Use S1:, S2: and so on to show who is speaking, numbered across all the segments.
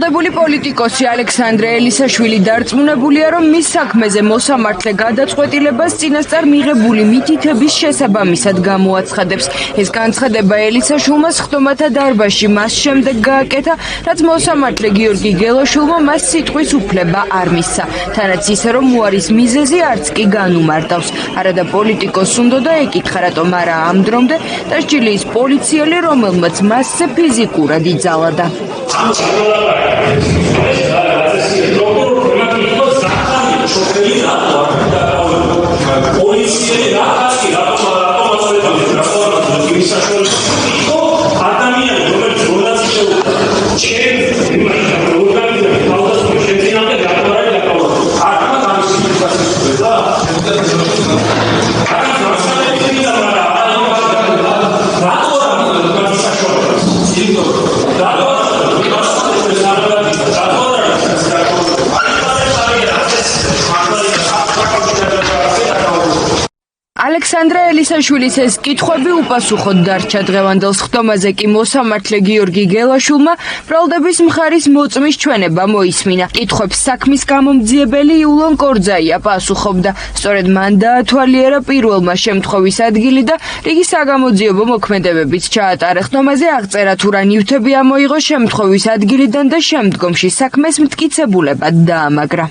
S1: ბრალდებული პოლიტიკოსი ალექსანდრე ელისაშვილი დარწმუნებულია, რომ მის საქმეზე მოსამართლე გადაწყვეტილებას წინასწარ მიღებული მითითების შესაბამისად გამოაცხადებს. ეს განცხადება ელისაშვილმა სხდომათა დარბაზში მას შემდეგ გააკეთა, რაც მოსამართლე გიორგი გელაშვილმა მას სიტყვის უფლება არ მისცა. თანაც ისე, რომ უარის მიზეზი არც კი განუმარტავს. არადა პოლიტიკოსს უნდოდა ეკითხა, რატომ არა ამ დრომდე დასჯილი ის პოლიციელი, რომელმაც მასზე ფიზიკურად იძალადა. ალექსანდრე ელისაშვილის ეს კითხვები უპასუხოდ დარჩა. დღევანდელ სხდომაზე კი მოსამართლე გიორგი გელაშვილმა ბრალდების მხარის მოწმის ჩვენება მოისმინა. კითხვებს საქმის გამომძიებელი იულონ კორძაია პასუხობდა. სწორედ მან დაათვალიერა პირველმა შემთხვევის ადგილი და რიგი საგამოძიებო მოქმედებებიც ჩაატარა. სხდომაზე აღწერა თუ რა ნივთები ამოიღო შემთხვევის ადგილიდან და შემდგომში საქმეს მტკიცებულებად დაამაგრა.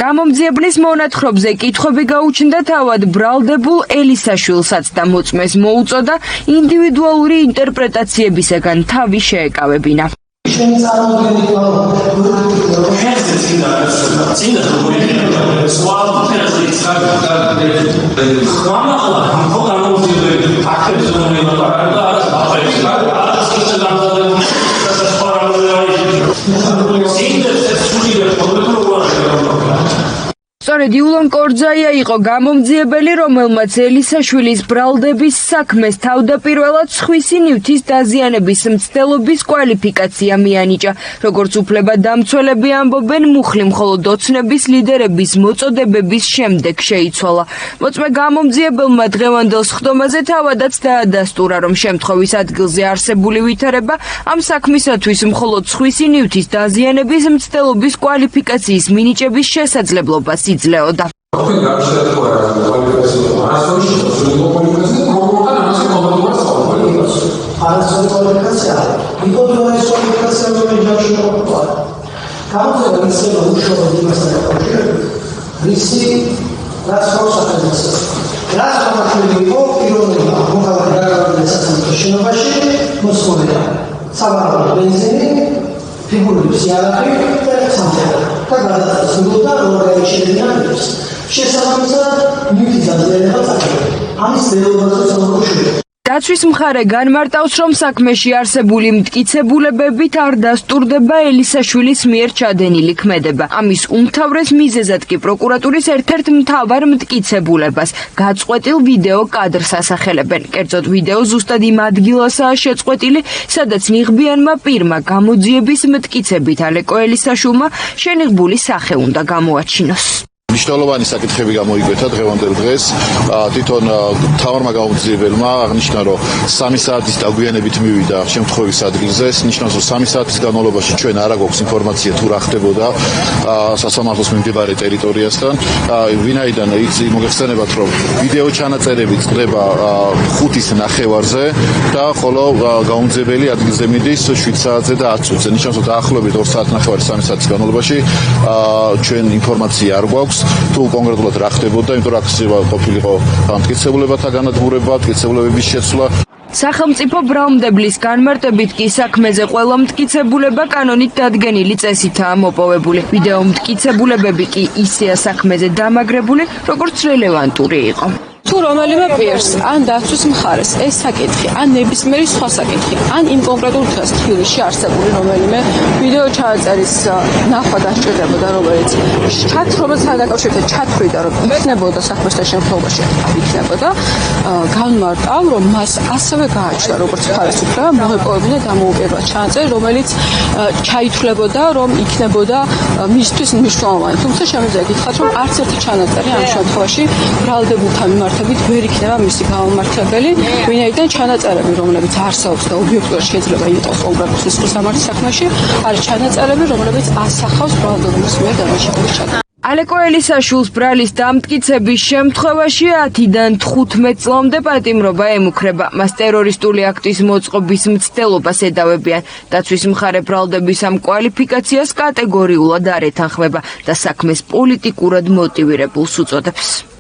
S1: გამომძიებლის მონათხრობზე კითხვები გაუჩნდა თავად ბრალდებულ ელისაშვილსაც და მოწმეს მოუწოდა ინდივიდუალური ინტერპრეტაციებისაგან თავი შეეკავებინა. სწორედ იულონ კორძაია იყო გამომძიებელი, რომელმაც ელისაშვილის ბრალდების საქმეს თავდაპირველად სხვისი ნივთის დაზიანების მცდელობის კვალიფიკაცია მიანიჭა. როგორც უფლებადამცველები ამბობენ, მუხლი მხოლოდ ოცნების ლიდერების მოწოდებების შემდეგ შეიცვალა. მოწმე გამომძიებელმა დღევანდელ სხდომაზე თავადაც დაადასტურა, რომ შემთხვევის ადგილზე არსებული ვითარება ამ საქმისათვის მხოლოდ სხვისი ნივთის დაზიანების მცდელობის კვალიფიკაციის მინიჭების შესაძლებლობას იძლეოდა. დაცვის მხარე განმარტავს, რომ საქმეში არსებული მტკიცებულებებით არ დასტურდება ელისაშვილის მიერ ჩადენილი ქმედება. ამის უმთავრეს მიზეზად კი პროკურატურის ერთ-ერთ მთავარ მტკიცებულებას გაწყვეტილ ვიდეო კადრს ასახელებენ. კერძოდ ვიდეო ზუსტად იმ ადგილასაა შეწყვეტილი, სადაც ნიღბიანმა პირმა გამოძიების მტკიცებით ალეკო ელისაშვილმა შენიღბული სახე უნდა გამოაჩინოს.
S2: მნიშვნელოვანი საკითხები გამოიკვეთა დღევანდელ დღეს. თვითონ მთავარმა გამომძიებელმა აღნიშნა, რომ 3 საათის დაგვიანებით მივიდა შემთხვევის ადგილზე. ეს ნიშნავს, რომ 3 საათის განმავლობაში ჩვენ არ აქვს ინფორმაცია თუ რა ხდებოდა სასამართლოს მიმდებარე ტერიტორიასთან. ვინაიდან მოგეხსენებათ, რომ ვიდეო ჩანაწერები წყდება 5-ის ნახევარზე და ხოლო გამომძიებელი ადგილზე მიდის 7 საათზე და 10 წუთზე. ნიშნავს, რომ დაახლოებით 2 საათნახევარი 3 საათის განმავლობაში ჩვენ ინფორმაცია არ გვაქვს. თუ კონკრეტულად რა ხდებოდა, იმიტომ რომ აქ ყოფილიყო მტკიცებულებათა განადგურება, მტკიცებულებების შეცვლა.
S1: სახელმწიფო ბრალმდებლის განმარტებით კი საქმეზე ყველა მტკიცებულება კანონით დადგენილი წესითაა მოპოვებული. ვიდეო მტკიცებულებები კი ისეა საქმეზე დამაგრებული, როგორც რელევანტური იყო. თუ
S3: თუ რომელიმე პირს ან დაცვის მხარეს ეს საკითხი, ან ნებისმიერი სხვა საკითხი, ან იმ კონკრეტულ დღეს თბილისში არსებული რომელიმე ვიდეო ჩაწერის ნახვა დასჭირდებოდა, რომელიც რომელთან დაკავშირებით ჩათვლიდა, რომ იქნებოდა საქმესთან შემთხვევაში, იქნებოდა, განმარტავ, რომ მას ასევე გააჩნდა როგორც მხარესუფლება მოეპოვებინა დამოუკიდებლად ჩანაწერი, რომელიც ჩაითვლებოდა, რომ იქნებოდა მისთვის მნიშვნელოვანი. თუმცა შემიძლია გითხრათ, რომ არც ერთი ჩანაწერი ამ შემთხვევაში ბრალდებულთა მიმართებით ვერ იქნება მისი გამომართებელი, ვინაიდან ჩანაწერები, რომლებიც არსებობს და ობიექტურად შეიძლება იყოს კონკრეტულ სისხლის სამართლის საქმეში, არის ჩანაწერები, რომლებიც ასახავს ბრალდებულის მიერ დამარცხების ჩანაწერს.
S1: ალეკო ელისაშვილს ბრალის დამტკიცების შემთხვევაში 10-დან 15 წლამდე პატიმრობა ემუქრება. მას ტერორისტული აქტის მოწყობის მცდელობას ედავებიან. დაცვის მხარე ბრალდების ამ კვალიფიკაციას კატეგორიულად არ ეთანხმება და საქმეს პოლიტიკურად მოტივირებულს უწოდებს.